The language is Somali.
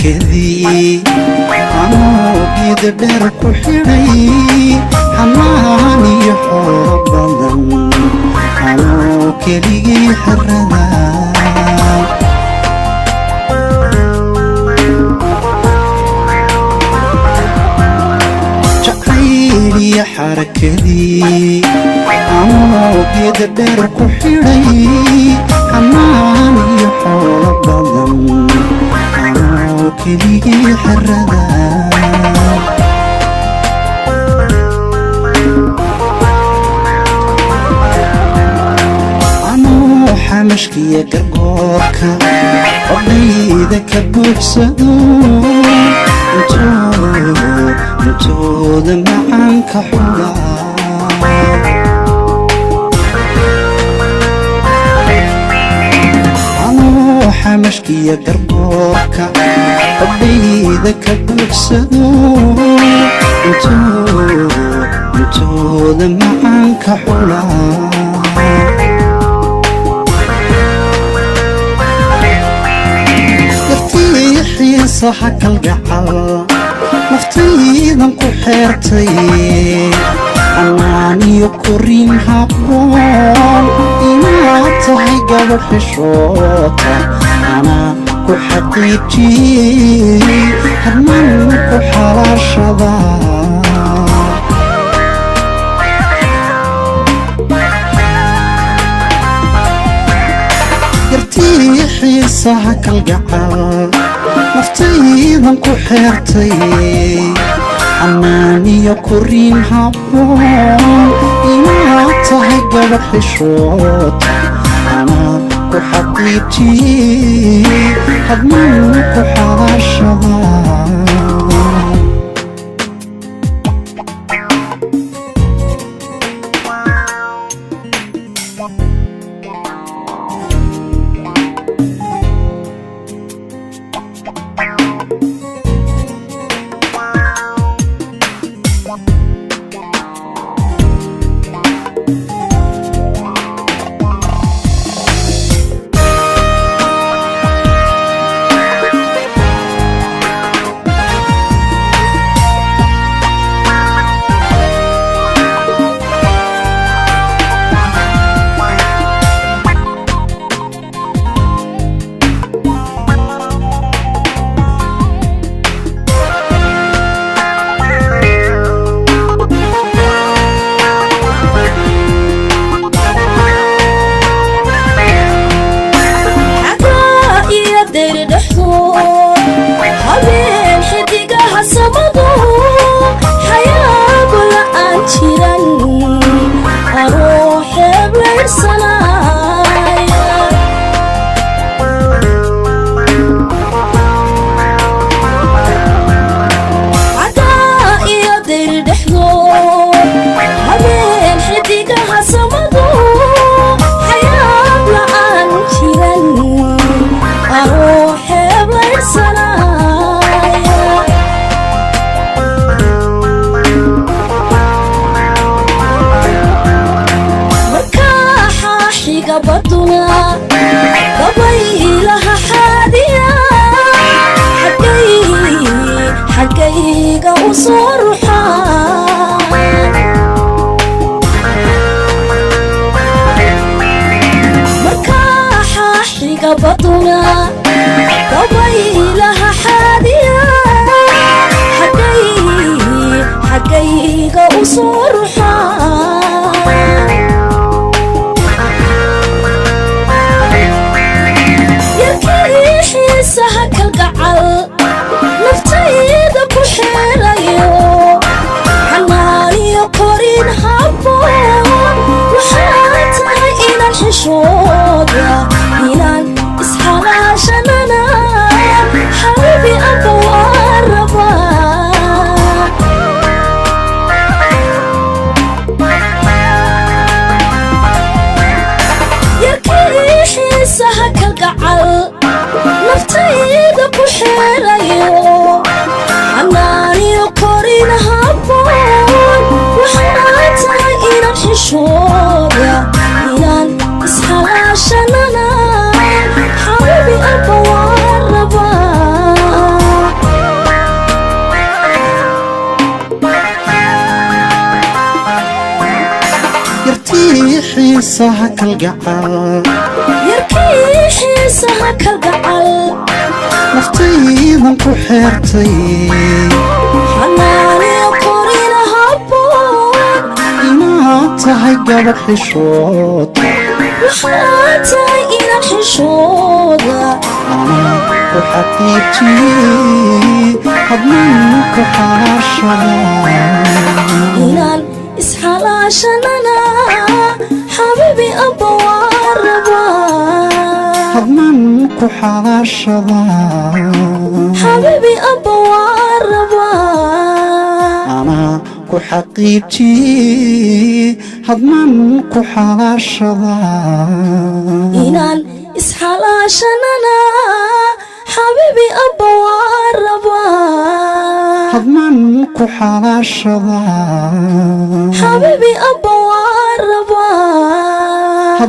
حركذي أنا بيد درك وحري حماني حبا أنا كلي حرنا يا حركتي أنا بيد درك وحري حماني حبا أنا كلي حرنا أنا حمشكي يا قرقورك قضيذا كبوحسدو انتو معانك حلا أنا حمشكي يا قربوك قضيذا كبوحسدو انتو معانك حلا xiisaha kalgacal naftaydan ku xeertay anaan iyo korin habboon inaad tahay gabadh xishoota anaa ku xaqiijiyey hadman ku xalaashada yartii xiisaha kalgacal naftaydan ku xeertay xanaan iyo korin habboon inaad tahay gabadh xishoota anaa ku xaqiijiyey hadman ku xalaashada xiisaha kalgacal xiisaha kalgacal naftaydan ku xeertay xanaaniyo korina habboon inaad tahay gabadh xishood waxaad tahay inaad xishooda anaa ku xaqiijiyey hadman ku xalaashada inaan isxalaashanana xabiibi abba waa rabaa hadman ku xalaashada xabiibi abba waa rabaa anaa ku xaqiijiyey hadman ku xalaashada inaan isxalaashanana xabiibi abba waa rabaa hadman ku xalaashada xabiibi abba waa